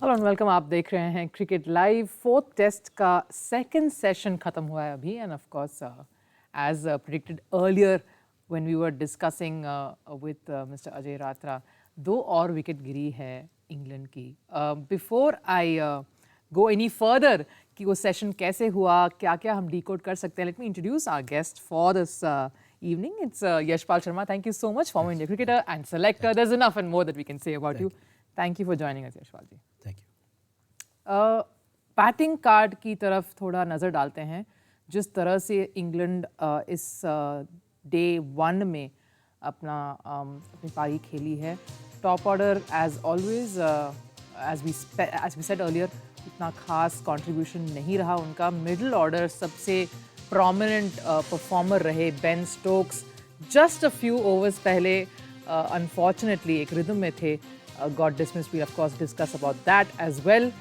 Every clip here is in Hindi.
Hello and welcome. आप देख रहे हैं क्रिकेट लाइव। फोर्थ टेस्ट का सेकंड सेशन खत्म हुआ है अभी, and of course as predicted earlier when we were discussing with mister Ajay Ratra, 2 और विकेट गिरी है इंग्लैंड की। Before I go any further कि वो सेशन कैसे हुआ, क्या क्या हम डिकोड कर सकते हैं, let me introduce our guest for this evening. It's Yashpal Sharma. Thank you so much, former India cricketer and selector. There's enough and more that we can say about you. Thank you for joining us, Yashpal ji. Thank you. Batting card की तरफ थोड़ा नज़र डालते हैं। जिस तरह से इंग्लैंड इस डे 1 में अपनी पारी खेली है, top order as always as we said earlier इतना खास कंट्रीब्यूशन नहीं रहा उनका। मिडिल ऑर्डर सबसे प्रोमिनेंट परफॉर्मर रहे Ben Stokes. Just a few overs पहले अनफॉर्चुनेटली एक रिदम में थे, got dismissed. We of course discuss about that as well.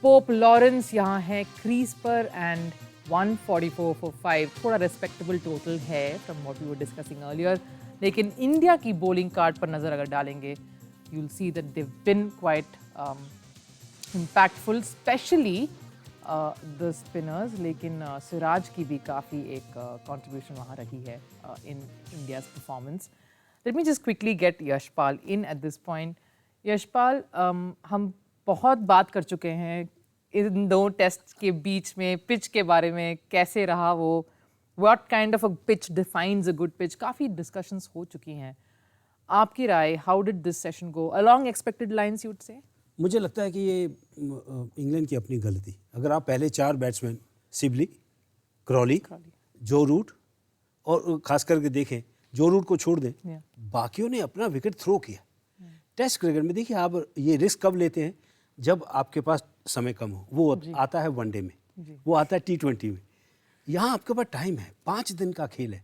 Pope Lawrence यहाँ है क्रीज पर एंड 144 फॉर 5, थोड़ा रिस्पेक्टेबल टोटल है from what we were discussing earlier. लेकिन इंडिया की बॉलिंग कार्ड पर नज़र अगर डालेंगे, you will see that they've been quite impactful, specially the spinners. लेकिन सिराज की भी काफ़ी एक कंट्रीब्यूशन वहाँ रही है in India's performance. Let me just quickly get Yashpal in at this point. Yashpal, हम बहुत बात कर चुके हैं इन 2 टेस्ट के बीच में पिच के बारे में, कैसे रहा वो, what kind of a pitch defines a good pitch, काफ़ी डिस्कशंस हो चुकी हैं। आपकी राय, how did this session go along expected lines you would say? मुझे लगता है कि ये इंग्लैंड की अपनी गलती। अगर आप पहले 4 बैट्समैन सिबली, क्रॉली, जो रूट और खास करके देखें, जो रूट को छोड़ दें, बाकियों ने अपना विकेट थ्रो किया। टेस्ट क्रिकेट में देखिए आप ये रिस्क कब लेते हैं, जब आपके पास समय कम हो। वो आता है वनडे में, वो आता है T20 में। यहाँ आपके पास टाइम है, 5 दिन का खेल है।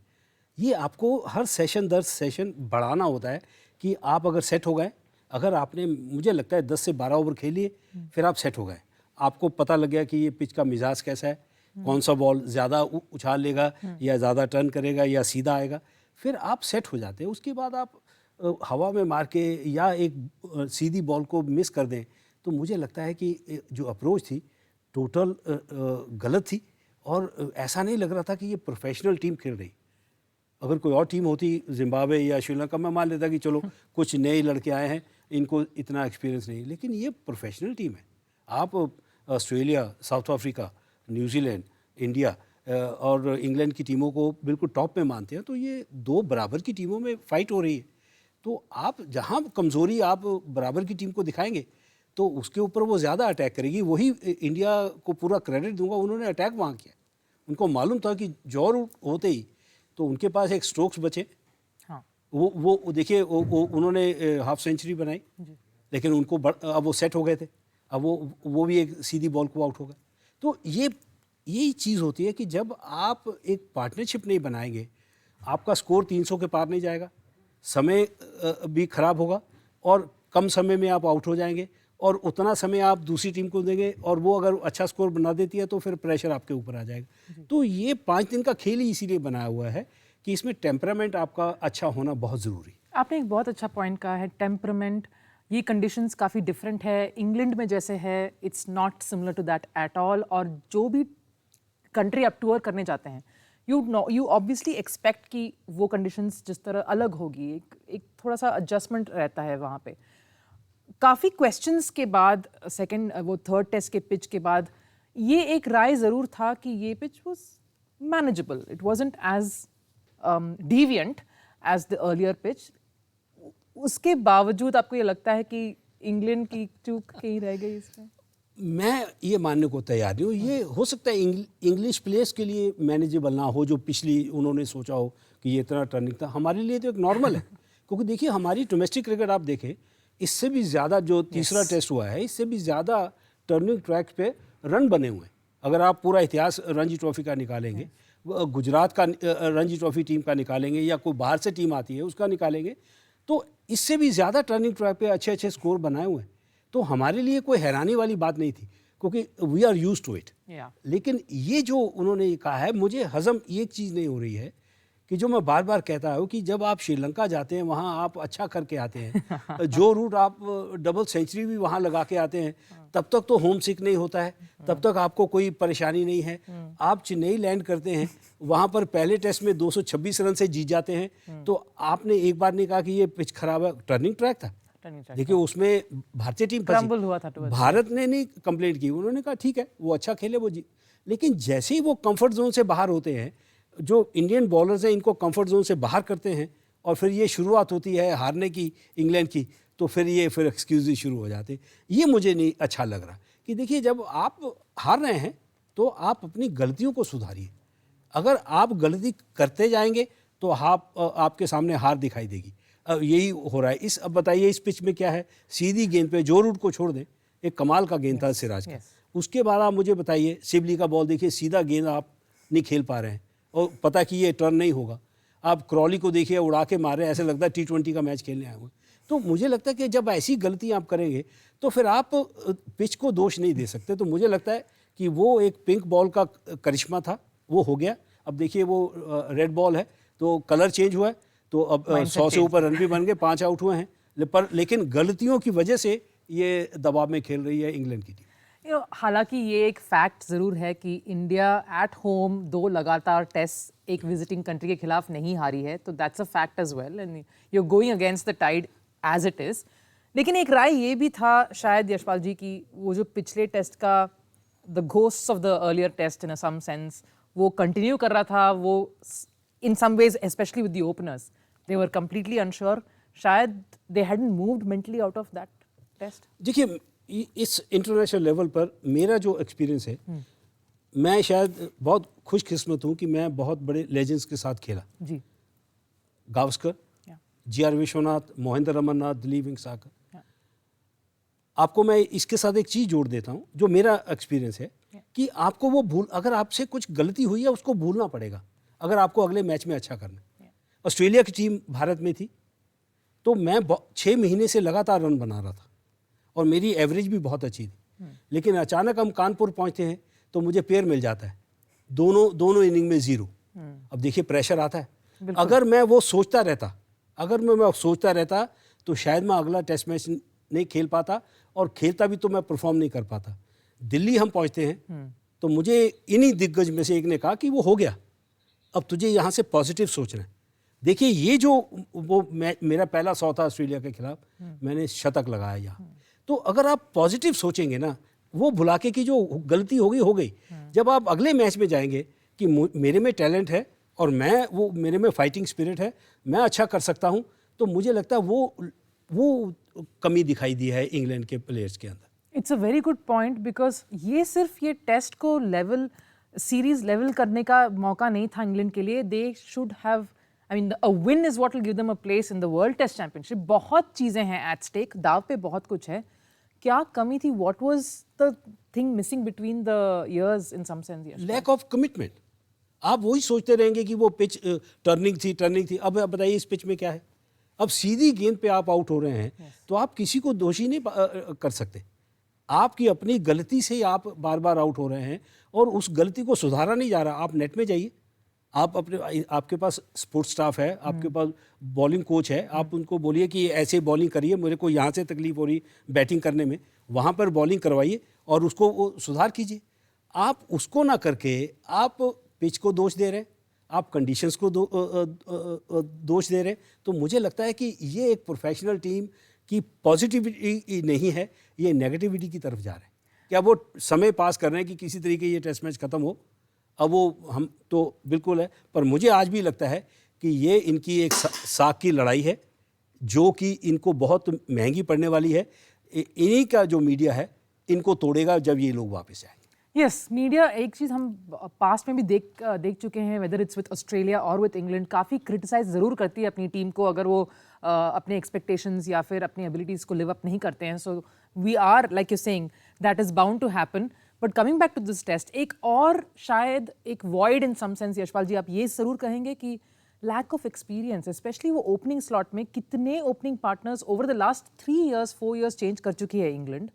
ये आपको हर सेशन दर सेशन बढ़ाना होता है कि आप अगर सेट हो गए, अगर आपने मुझे लगता है 10 से 12 ओवर खेलिए, फिर आप सेट हो गए, आपको पता लग गया कि ये पिच का मिजाज कैसा है, कौन सा बॉल ज़्यादा उछाल लेगा या ज़्यादा टर्न करेगा या सीधा आएगा, फिर आप सेट हो जाते हैं। उसके बाद आप हवा में मार के या एक सीधी बॉल को मिस कर दें, तो मुझे लगता है कि जो अप्रोच थी टोटल गलत थी। और ऐसा नहीं लग रहा था कि ये प्रोफेशनल टीम खेल रही। अगर कोई और टीम होती, जिम्बाब्वे या श्रीलंका, मैं मान लेता कि चलो कुछ नए लड़के आए हैं, इनको इतना एक्सपीरियंस नहीं, लेकिन ये प्रोफेशनल टीम है। आप Australia, south Africa, New Zealand, India और इंग्लैंड की टीमों को बिल्कुल टॉप में मानते हैं, तो ये 2 बराबर की टीमों में फाइट हो रही है। तो आप जहाँ कमज़ोरी आप बराबर की टीम को दिखाएंगे, तो उसके ऊपर वो ज़्यादा अटैक करेगी। वही इंडिया को पूरा क्रेडिट दूंगा, उन्होंने अटैक वहाँ किया। उनको मालूम था कि जौर होते ही तो उनके पास एक स्ट्रोक्स बचे। हाँ, वो देखिए उन्होंने हाफ सेंचुरी बनाई, लेकिन उनको अब वो सेट हो गए थे। अब वो भी एक सीधी बॉल को आउट हो गए। तो यही चीज़ होती है कि जब आप एक पार्टनरशिप नहीं बनाएंगे, आपका स्कोर 300 के पार नहीं जाएगा, समय भी खराब होगा और कम समय में आप आउट हो जाएंगे, और उतना समय आप दूसरी टीम को देंगे और वो अगर अच्छा स्कोर बना देती है तो फिर प्रेशर आपके ऊपर आ जाएगा। तो ये 5 दिन का खेल ही इसीलिए बनाया हुआ है कि इसमें टेम्परामेंट आपका अच्छा होना बहुत ज़रूरी है। आपने एक बहुत अच्छा पॉइंट कहा है, टेम्परामेंट। ये कंडीशंस काफ़ी डिफरेंट है। इंग्लैंड में जैसे है, it's not similar to that at all. और जो भी कंट्री आप टूर करने जाते हैं, यू ऑब्वियसली एक्सपेक्ट कि वो कंडीशंस जिस तरह अलग होगी, एक थोड़ा सा एडजस्टमेंट रहता है वहाँ पे। काफ़ी क्वेश्चंस के बाद, वो थर्ड टेस्ट के पिच के बाद, ये एक राय ज़रूर था कि ये pitch was manageable, it wasn't as deviant as the earlier pitch. उसके बावजूद आपको ये लगता है कि इंग्लैंड की चूक कहीं रह गई इसमें? मैं ये मानने को तैयार नहीं हूँ। ये हो सकता है इंग्लिश प्लेयर्स के लिए मैनेजेबल ना हो, जो पिछली उन्होंने सोचा हो कि ये इतना टर्निंग था। हमारे लिए तो एक नॉर्मल है, क्योंकि देखिए हमारी डोमेस्टिक क्रिकेट आप देखें, इससे भी ज़्यादा जो तीसरा टेस्ट हुआ है, इससे भी ज़्यादा टर्निंग ट्रैक पे रन बने हुए हैं। अगर आप पूरा इतिहास रणजी ट्रॉफी का निकालेंगे, गुजरात का रणजी ट्रॉफी टीम का निकालेंगे, या कोई बाहर से टीम आती है उसका निकालेंगे, तो इससे भी ज़्यादा टर्निंग ट्रैक पे अच्छे अच्छे स्कोर बनाए हुए हैं। तो हमारे लिए कोई हैरानी वाली बात नहीं थी, क्योंकि we are used to it. लेकिन ये जो उन्होंने कहा है, मुझे हजम ये चीज़ नहीं हो रही है कि जो मैं बार बार कहता हूँ कि जब आप श्रीलंका जाते हैं वहाँ आप अच्छा करके आते हैं जो रूट आप डबल सेंचुरी भी वहाँ लगा के आते हैं, तब तक तो होम सिक नहीं होता है, तब तक आपको कोई परेशानी नहीं है। आप चेन्नई लैंड करते हैं, वहाँ पर पहले टेस्ट में 226 रन से जीत जाते हैं, तो आपने एक बार नहीं कहा कि ये पिच खराब है, टर्निंग ट्रैक था। देखिए उसमें भारतीय टीम क्रम्बल हुआ था, भारत ने नहीं कंप्लेंट की, उन्होंने कहा ठीक है वो अच्छा खेले वो जीत। लेकिन जैसे ही वो कंफर्ट जोन से बाहर होते हैं, जो इंडियन बॉलर्स हैं इनको कंफर्ट जोन से बाहर करते हैं और फिर ये शुरुआत होती है हारने की इंग्लैंड की, तो फिर एक्सक्यूज ही शुरू हो जाते हैं। ये मुझे नहीं अच्छा लग रहा कि देखिए जब आप हार रहे हैं तो आप अपनी गलतियों को सुधारिए। अगर आप गलती करते जाएंगे तो आपके सामने हार दिखाई देगी। अब यही हो रहा है। अब बताइए इस पिच में क्या है, सीधी गेंद पे जो रूट को छोड़ दें, एक कमाल का गेंद था सिराज का। उसके बाद आप मुझे बताइए सिबली का बॉल देखिए, सीधा गेंद आप नहीं खेल पा रहे हैं और पता कि ये टर्न नहीं होगा। आप क्रॉली को देखिए उड़ा के मार रहे हैं, ऐसे लगता है T20 का मैच खेलने आए हुए। तो मुझे लगता है कि जब ऐसी गलती आप करेंगे तो फिर आप पिच को दोष नहीं दे सकते। तो मुझे लगता है कि वो एक पिंक बॉल का करिश्मा था, वो हो गया। अब देखिए वो रेड बॉल है तो कलर चेंज हुआ है, तो अब 100 से ऊपर रन भी बन गए, 5 आउट हुए हैं, लेकिन गलतियों की वजह से ये दबाव में खेल रही है इंग्लैंड की टीम। हालांकि ये एक फैक्ट ज़रूर है कि इंडिया एट होम 2 लगातार टेस्ट एक विजिटिंग कंट्री के खिलाफ नहीं हारी है, तो that's a fact as well and you are going against the tide as it is. लेकिन एक राय ये भी था शायद यशपाल जी की, वो जो पिछले टेस्ट का the ghosts of the earlier test in some sense वो कंटिन्यू कर रहा था, वो in some ways specially with the openers they were completely unsure, शायद they hadn't moved mentally out of that test. देखिए इस इंटरनेशनल लेवल पर मेरा जो एक्सपीरियंस है, मैं शायद बहुत खुशकिस्मत हूँ कि मैं बहुत बड़े लेजेंड्स के साथ खेला जी। गावस्कर, जी.आर. विश्वनाथ, मोहिंदर अमरनाथ, दिलीप वेंगसाकर। आपको मैं इसके साथ एक चीज़ जोड़ देता हूँ जो मेरा एक्सपीरियंस है कि आपको वो अगर आपसे कुछ गलती हुई है उसको भूलना पड़ेगा अगर आपको अगले मैच में अच्छा करना है। ऑस्ट्रेलिया की टीम भारत में थी तो मैं 6 महीने से लगातार रन बना रहा था और मेरी एवरेज भी बहुत अच्छी थी, लेकिन अचानक हम कानपुर पहुंचते हैं तो मुझे पेयर मिल जाता है, दोनों इनिंग में 0। अब देखिए प्रेशर आता है। अगर मैं वो सोचता रहता तो शायद मैं अगला टेस्ट मैच नहीं खेल पाता और खेलता भी तो मैं परफॉर्म नहीं कर पाता। दिल्ली हम पहुंचते हैं तो मुझे इन्हीं दिग्गज में से एक ने कहा कि वो हो गया, अब तुझे यहाँ से पॉजिटिव सोचना है। देखिए ये जो वो मेरा पहला 100 था ऑस्ट्रेलिया के खिलाफ, मैंने शतक लगाया यहाँ। तो अगर आप पॉजिटिव सोचेंगे ना, वो भुला के कि जो गलती हो गई, जब आप अगले मैच में जाएंगे कि मेरे में टैलेंट है और मेरे में फाइटिंग स्पिरिट है, मैं अच्छा कर सकता हूँ, तो मुझे लगता है वो कमी दिखाई दी है इंग्लैंड के प्लेयर्स के अंदर। It's a very good point, because ये सिर्फ ये टेस्ट को सीरीज लेवल करने का मौका नहीं था इंग्लैंड के लिए। They should have, I mean a win is what will give them a place in the world test championship. बहुत चीजें हैं एट स्टेक, दाव पे बहुत कुछ है। क्या कमी थी? What was the thing missing between the years in some sense? Lack of commitment. आप वही सोचते रहेंगे कि वो पिच टर्निंग थी। अब बताइए इस पिच में क्या है, अब सीधी गेंद पे आप आउट हो रहे हैं तो आप किसी को दोषी नहीं कर सकते। आपकी अपनी गलती से ही आप बार बार आउट हो रहे हैं और उस गलती को सुधारा नहीं जा रहा। आप नेट में जाइए, आपके पास स्पोर्ट्स स्टाफ है, आपके पास बॉलिंग कोच है, आप उनको बोलिए कि ऐसे बॉलिंग करिए, मेरे को यहाँ से तकलीफ हो रही बैटिंग करने में, वहाँ पर बॉलिंग करवाइए और उसको सुधार कीजिए। आप उसको ना करके आप पिच को दोष दे रहे हैं, आप कंडीशंस को दोष दे रहे हैं। तो मुझे लगता है कि ये एक प्रोफेशनल टीम की पॉजिटिविटी नहीं है, ये नेगेटिविटी की तरफ जा रहे हैं। क्या वो समय पास कर रहे हैं कि किसी तरीके ये टेस्ट मैच खत्म हो? अब वो हम तो बिल्कुल है, पर मुझे आज भी लगता है कि ये इनकी एक साख की लड़ाई है जो कि इनको बहुत महंगी पड़ने वाली है। इन्हीं का जो मीडिया है इनको तोड़ेगा जब ये लोग वापस आएंगे। यस, मीडिया एक चीज़ हम पास्ट में भी देख चुके हैं, वेदर इट्स विद ऑस्ट्रेलिया और विद इंग्लैंड, काफ़ी क्रिटिसाइज ज़रूर करती है अपनी टीम को अगर वो अपने एक्सपेक्टेशंस या फिर अपनी एबिलिटीज़ को लिव अप नहीं करते हैं। So we are like you saying that is bound to happen. But coming back to this test, एक और शायद एक void in some sense, Yashpal ji आप ये ज़रूर कहेंगे कि लैक ऑफ एक्सपीरियंस, स्पेशली वो ओपनिंग स्लॉट में कितने opening partners over the last 3 years 4 years change कर चुकी है England.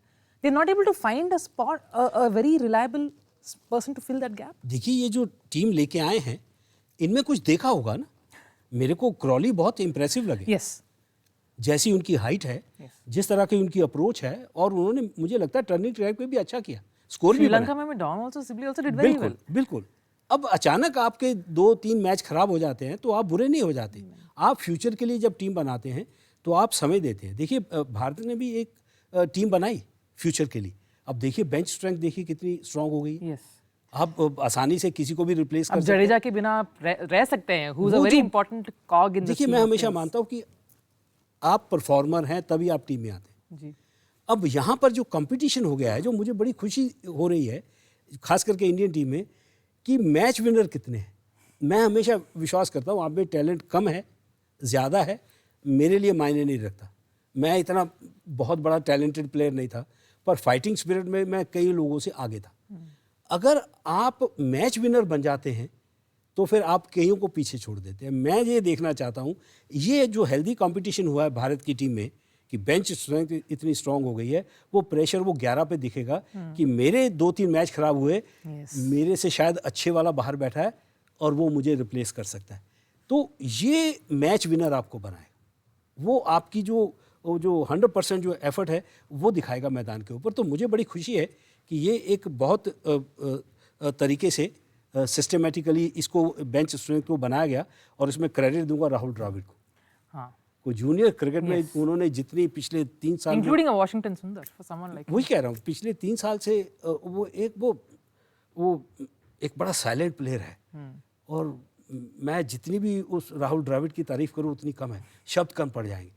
They're not able to find a spot, a very reliable person to fill that gap. देखिए ये जो टीम लेके आए हैं इनमें कुछ देखा होगा ना मेरे को क्रॉली बहुत इम्प्रेसिव लगे। यस, जैसी उनकी हाइट है, जिस तरह की उनकी अप्रोच है, और उन्होंने मुझे लगता है टर्निंग ट्रैक पे भी अच्छा किया, स्कोर भी श्रीलंका में Don also Sibley also did very well. बिल्कुल। अब अचानक आपके 2-3 मैच खराब हो जाते हैं तो आप बुरे नहीं हो जाते। आप फ्यूचर के लिए जब टीम बनाते हैं तो आप समय देते हैं। देखिए भारत ने भी एक टीम बनाई फ्यूचर के लिए। अब देखिए बेंच स्ट्रेंथ देखिए कितनी स्ट्रांग हो गई। यस, आप आसानी से किसी को भी रिप्लेस कर अब सकते हैं। जडेजा के बिना आप रह सकते हैं, हु इज अ वो वेरी जो- इंपॉर्टेंट कॉग इन द देखिए मैं हमेशा मानता हूँ कि आप परफॉर्मर हैं तभी आप टीम में आते हैं। जी। अब यहाँ पर जो कंपटीशन हो गया है, जो मुझे बड़ी खुशी हो रही है खास करके इंडियन टीम में, कि मैच विनर कितने हैं। मैं हमेशा विश्वास करता हूँ आप में टैलेंट कम है ज़्यादा है मेरे लिए मायने नहीं रखता। मैं इतना बहुत बड़ा टैलेंटेड प्लेयर नहीं था, पर फाइटिंग स्पिरिट में मैं कई लोगों से आगे था। अगर आप मैच विनर बन जाते हैं तो फिर आप कईयों को पीछे छोड़ देते हैं। मैं ये देखना चाहता हूँ, ये जो हेल्दी कंपटीशन हुआ है भारत की टीम में कि बेंच स्ट्रेंथ इतनी स्ट्रांग हो गई है, वो प्रेशर वो 11 पे दिखेगा कि मेरे 2-3 मैच खराब हुए, मेरे से शायद अच्छे वाला बाहर बैठा है और वो मुझे रिप्लेस कर सकता है। तो ये मैच विनर आपको बनाएगा, वो आपकी जो 100% जो एफर्ट है वो दिखाएगा मैदान के ऊपर। तो मुझे बड़ी खुशी है कि ये एक बहुत तरीके से सिस्टमेटिकली इसको बेंच स्ट्रेंथ को बनाया गया, और इसमें क्रेडिट दूंगा राहुल द्रविड़ को। हाँ, को जूनियर क्रिकेट में उन्होंने जितनी पिछले 3 साल में, इंक्लूडिंग अ वॉशिंगटन सुंदर फॉर समवन लाइक, वही कह रहा हूँ, पिछले 3 साल से वो एक बड़ा साइलेंट प्लेयर है। और मैं जितनी भी उस राहुल द्रविड़ की तारीफ करूँ उतनी कम है, शब्द कम पड़ जाएंगे।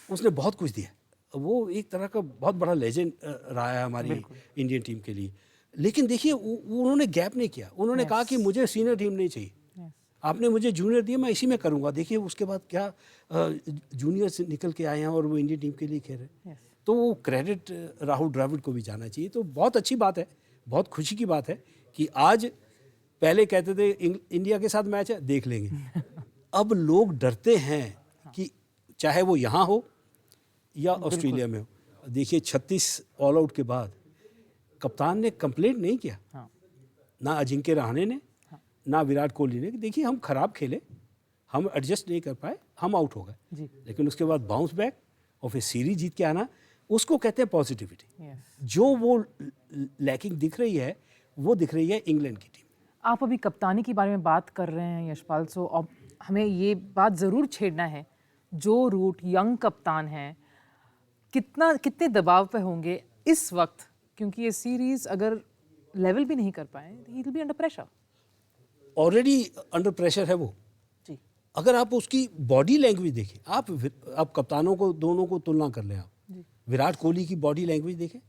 उसने बहुत कुछ दिया, वो एक तरह का बहुत बड़ा लेजेंड रहा है हमारी इंडियन टीम के लिए। लेकिन देखिए उन्होंने गैप नहीं किया, उन्होंने कहा कि मुझे सीनियर टीम नहीं चाहिए, आपने मुझे जूनियर दिया, मैं इसी में करूंगा। देखिए उसके बाद क्या जूनियर से निकल के आए हैं और वो इंडियन टीम के लिए खेल रहे हैं। तो वो क्रेडिट राहुल द्रविड़ को भी जाना चाहिए। तो बहुत अच्छी बात है, बहुत खुशी की बात है कि आज, पहले कहते थे इंडिया के साथ मैच है देख लेंगे, अब लोग डरते हैं कि चाहे वो यहाँ हो या ऑस्ट्रेलिया में हो। देखिए 36 ऑल आउट के बाद कप्तान ने कंप्लेंट नहीं किया, ना अजिंक्य रहाणे ने, ना विराट कोहली ने। देखिए हम खराब खेले, हम एडजस्ट नहीं कर पाए, हम आउट हो गए, लेकिन उसके बाद बाउंस बैक और फिर सीरीज जीत के आना, उसको कहते हैं पॉजिटिविटी। जो वो लैकिंग दिख रही है वो दिख रही है इंग्लैंड की टीम। आप अभी कप्तानी के बारे में बात कर रहे हैं यशपाल, सो अब हमें ये बात ज़रूर छेड़ना है, जो रूट यंग कप्तान हैं, कितने दबाव पे होंगे इस वक्त, क्योंकि ये सीरीज अगर लेवल भी नहीं कर पाए, he will be under pressure. Already under pressure है वो जी। अगर आप उसकी बॉडी लैंग्वेज देखें, आप कप्तानों को दोनों को तुलना कर लें, आप विराट कोहली की बॉडी लैंग्वेज देखें,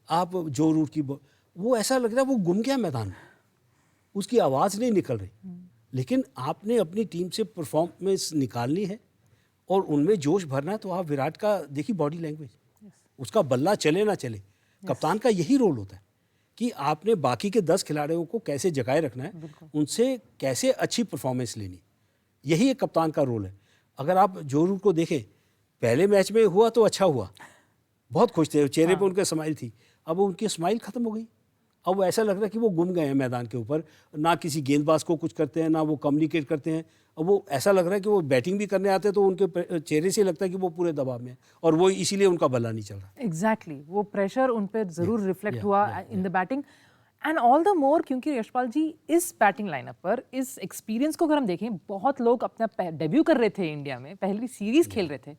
आप जो रूट की, वो ऐसा लग रहा है वो गुम गया मैदान में, उसकी आवाज़ नहीं निकल रही। लेकिन आपने अपनी टीम से परफॉर्मेंस निकालनी है और उनमें जोश भरना है, तो आप विराट का देखिए बॉडी लैंग्वेज, उसका बल्ला चले ना चले, कप्तान का यही रोल होता है कि आपने बाकी के 10 खिलाड़ियों को कैसे जगाए रखना है, उनसे कैसे अच्छी परफॉर्मेंस लेनी, यही एक कप्तान का रोल है। अगर आप जो रूट को देखें, पहले मैच में हुआ तो अच्छा हुआ, बहुत खुश थे, चेहरे पे उनके स्माइल थी, अब उनकी स्माइल खत्म हो गई। अब वो ऐसा लग रहा है कि वो गुम गए हैं मैदान के ऊपर, ना किसी गेंदबाज को कुछ करते हैं, ना वो कम्युनिकेट करते हैं। अब वो ऐसा लग रहा है कि वो बैटिंग भी करने आते हैं तो उनके चेहरे से लगता है कि वो पूरे दबाव में है, और वो इसीलिए उनका बल्ला नहीं चल रहा। एग्जैक्टली, वो प्रेशर उन पर जरूर रिफ्लेक्ट हुआ in the batting, and all the more क्योंकि यशपाल जी इस बैटिंग लाइनअप पर, इस एक्सपीरियंस को अगर हम देखें, बहुत लोग अपना डेब्यू कर रहे थे इंडिया में, पहली सीरीज खेल रहे थे,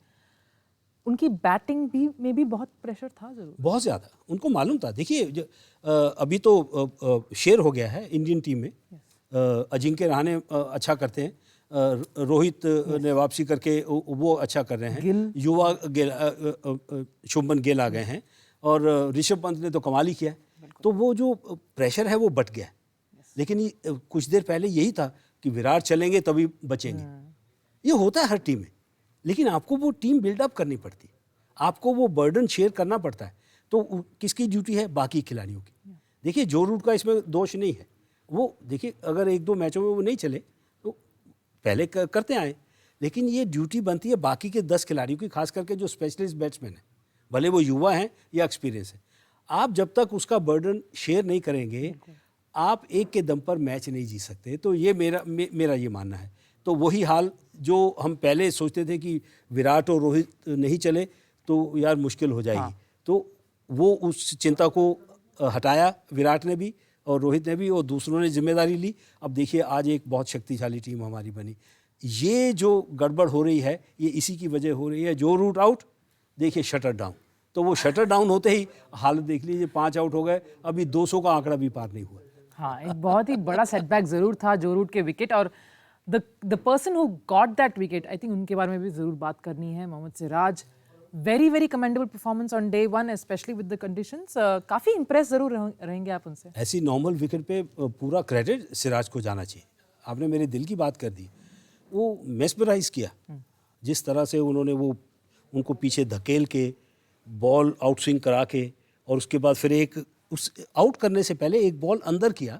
उनकी बैटिंग भी में भी बहुत प्रेशर था, जरूर बहुत ज़्यादा उनको मालूम था। देखिए अभी तो शेयर हो गया है इंडियन टीम में, अजिंक्य रहाणे अच्छा करते हैं, रोहित ने वापसी करके वो अच्छा कर रहे हैं, युवा शुभमन गिल आ गए हैं, और ऋषभ पंत ने तो कमाल ही किया। तो वो जो प्रेशर है वो बट गया। लेकिन कुछ देर पहले यही था कि विराट चलेंगे तभी बचेंगे, ये होता है हर टीम में, लेकिन आपको वो टीम बिल्डअप करनी पड़ती है, आपको वो बर्डन शेयर करना पड़ता है। तो किसकी ड्यूटी है? बाकी खिलाड़ियों की। देखिए जो रूट का इसमें दोष नहीं है, वो देखिए अगर 1-2 मैचों में वो नहीं चले तो पहले करते आए, लेकिन ये ड्यूटी बनती है बाकी के 10 खिलाड़ियों की, खास करके जो स्पेशलिस्ट बैट्समैन हैं, भले वो युवा हैं या एक्सपीरियंस है। आप जब तक उसका बर्डन शेयर नहीं करेंगे, आप एक के दम पर मैच नहीं जीत सकते। तो ये मेरा ये मानना है। तो वही हाल जो हम पहले सोचते थे कि विराट और रोहित नहीं चले तो यार मुश्किल हो जाएगी, तो वो उस चिंता को हटाया विराट ने भी और रोहित ने भी, और दूसरों ने जिम्मेदारी ली। अब देखिए आज एक बहुत शक्तिशाली टीम हमारी बनी। ये जो गड़बड़ हो रही है ये इसी की वजह हो रही है। जो रूट आउट, देखिए शटर डाउन, तो वो शटर डाउन होते ही हालत देख लीजिए, 5 आउट हो गए, अभी 200 का आंकड़ा भी पार नहीं हुआ। हाँ, एक बहुत ही बड़ा सेटबैक जरूर था जो रूट के विकेट, और the person who got that wicket, I think उनके बारे में भी जरूर बात करनी है, Mohammed Siraj. Very very commendable performance on day 1 specially with the conditions. काफी इंप्रेस जरूर रहेंगे आप उनसे। ऐसी नॉर्मल विकेट पे पूरा क्रेडिट सिराज को जाना चाहिए। आपने मेरे दिल की बात कर दी। वो मेस्मराइज किया जिस तरह से उन्होंने वो उनको पीछे धकेल के बॉल आउट स्विंग करा के, और उसके बाद फिर एक उस आउट करने से पहले एक बॉल अंदर किया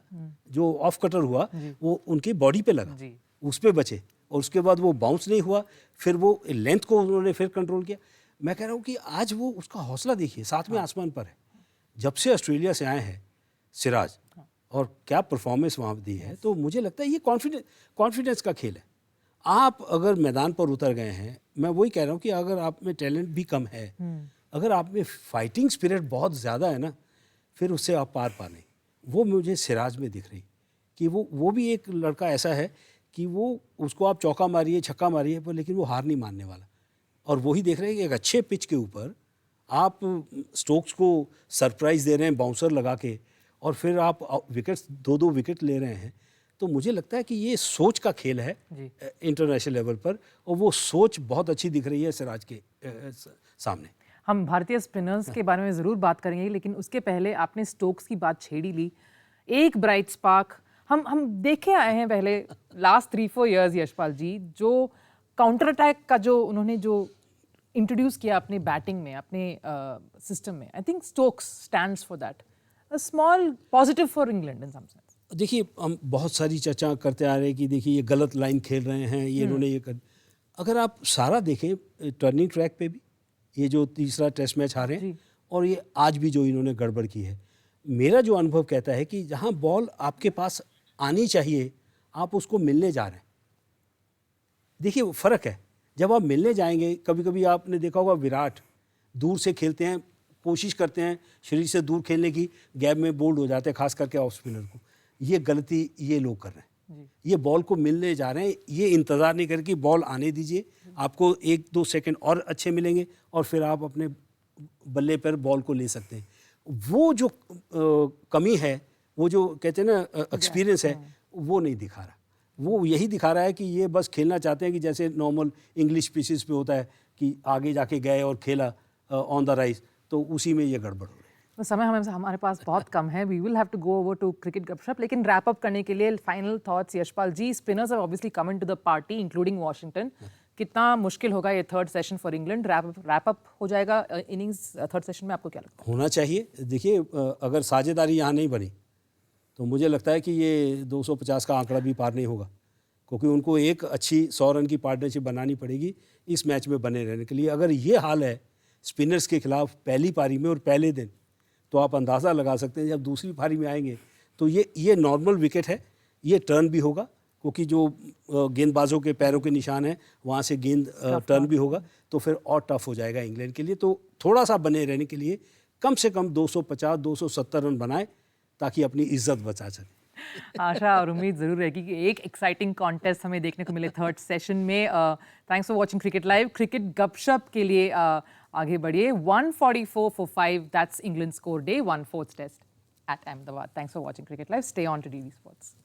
जो ऑफ कटर हुआ, वो उनकी बॉडी पे लगा, उस पे बचे, और उसके बाद वो बाउंस नहीं हुआ, फिर वो लेंथ को उन्होंने फिर कंट्रोल किया। मैं कह रहा हूँ कि आज वो उसका हौसला देखिए, सातवें आसमान पर है। जब से ऑस्ट्रेलिया से आए हैं सिराज, और क्या परफॉर्मेंस वहाँ दी है, तो मुझे लगता है ये कॉन्फिडेंस का खेल है। आप अगर मैदान पर उतर गए हैं, मैं वही कह रहा हूँ कि अगर आप में टैलेंट भी कम है, अगर आप में फाइटिंग स्पिरिट बहुत ज़्यादा है ना, फिर उससे आप पार पा नहीं। वो मुझे सिराज में दिख रही कि वो भी एक लड़का ऐसा है कि वो उसको आप चौका मारिए छक्का मारिए पर लेकिन वो हार नहीं मानने वाला। और वही देख रहे हैं कि एक अच्छे पिच के ऊपर आप स्टोक्स को सरप्राइज़ दे रहे हैं बाउंसर लगा के, और फिर आप विकेट्स 2-2 विकेट ले रहे हैं। तो मुझे लगता है कि ये सोच का खेल है इंटरनेशनल लेवल पर, और वो सोच बहुत अच्छी दिख रही है सिराज के सामने। हम भारतीय स्पिनर्स के बारे में ज़रूर बात करेंगे, लेकिन उसके पहले आपने स्टोक्स की बात छेड़ी ली। एक ब्राइट स्पार्क हम देखे आए हैं पहले लास्ट 3-4 इयर्स यशपाल जी, जो काउंटर अटैक का जो उन्होंने जो इंट्रोड्यूस किया अपने बैटिंग में, अपने सिस्टम में, I think Stokes stands for that, a small positive for England in some sense. देखिए हम बहुत सारी चर्चा करते आ रहे हैं कि देखिए ये गलत लाइन खेल रहे हैं, ये इन्होंने ये कर, अगर आप सारा देखें टर्निंग ट्रैक पे भी ये जो तीसरा टेस्ट मैच हारे हैं, और ये आज भी जो इन्होंने गड़बड़ की है, मेरा जो अनुभव कहता है कि जहाँ बॉल आपके पास आनी चाहिए आप उसको मिलने जा रहे हैं। देखिए फ़र्क है, जब आप मिलने जाएंगे, कभी कभी आपने देखा होगा विराट दूर से खेलते हैं, कोशिश करते हैं शरीर से दूर खेलने की, गैप में बोल्ड हो जाते हैं, खास करके ऑफ स्पिनर को। ये गलती ये लोग कर रहे हैं। ये बॉल को मिलने जा रहे हैं, ये इंतज़ार नहीं करके बॉल आने दीजिए, आपको 1-2 सेकंड और अच्छे मिलेंगे और फिर आप अपने बल्ले पर बॉल को ले सकते हैं। वो जो कमी है, वो जो कहते हैं ना एक्सपीरियंस है, वो नहीं दिखा रहा। वो यही दिखा रहा है कि ये बस खेलना चाहते हैं कि जैसे नॉर्मल इंग्लिश पिचेस पे होता है कि आगे जाके गए और खेला ऑन द राइज, तो उसी में ये गड़बड़ हो रही है। तो समय हमारे पास बहुत कम है, we will have to go over to cricket Gupshup, लेकिन रैप अप करने के लिए final thoughts Yashpal ji. Spinners have obviously come into the party including Washington. कितना मुश्किल होगा ये third session for England? Wrap up हो जाएगा इनिंग्स थर्ड सेशन में, आपको क्या लगता है? होना चाहिए। देखिए अगर साझेदारी यहाँ नहीं बनी तो मुझे लगता है कि ये 250 का आंकड़ा भी पार नहीं होगा, क्योंकि उनको एक अच्छी 100 रन की पार्टनरशिप बनानी पड़ेगी इस मैच में बने रहने के लिए। अगर ये हाल है स्पिनर्स के खिलाफ पहली पारी में और पहले दिन, तो आप अंदाज़ा लगा सकते हैं जब दूसरी पारी में आएंगे तो ये नॉर्मल विकेट है, ये टर्न भी होगा, क्योंकि जो गेंदबाजों के पैरों के निशान हैं वहाँ से गेंद टर्न भी होगा, तो फिर और टफ हो जाएगा इंग्लैंड के लिए। तो थोड़ा सा बने रहने के लिए कम से कम 250-270 रन बनाए ताकि अपनी इज्जत बचा सके। आशा और उम्मीद जरूर रहेगी कि एक एक्साइटिंग कॉन्टेस्ट हमें देखने को मिले थर्ड सेशन में। Thanks for watching cricket live. Cricket Gupshup के लिए आगे बढ़िए। 144 for 5, that's England score day 1/4 test at Ahmedabad. Thanks for watching cricket live. Stay on to DD sports.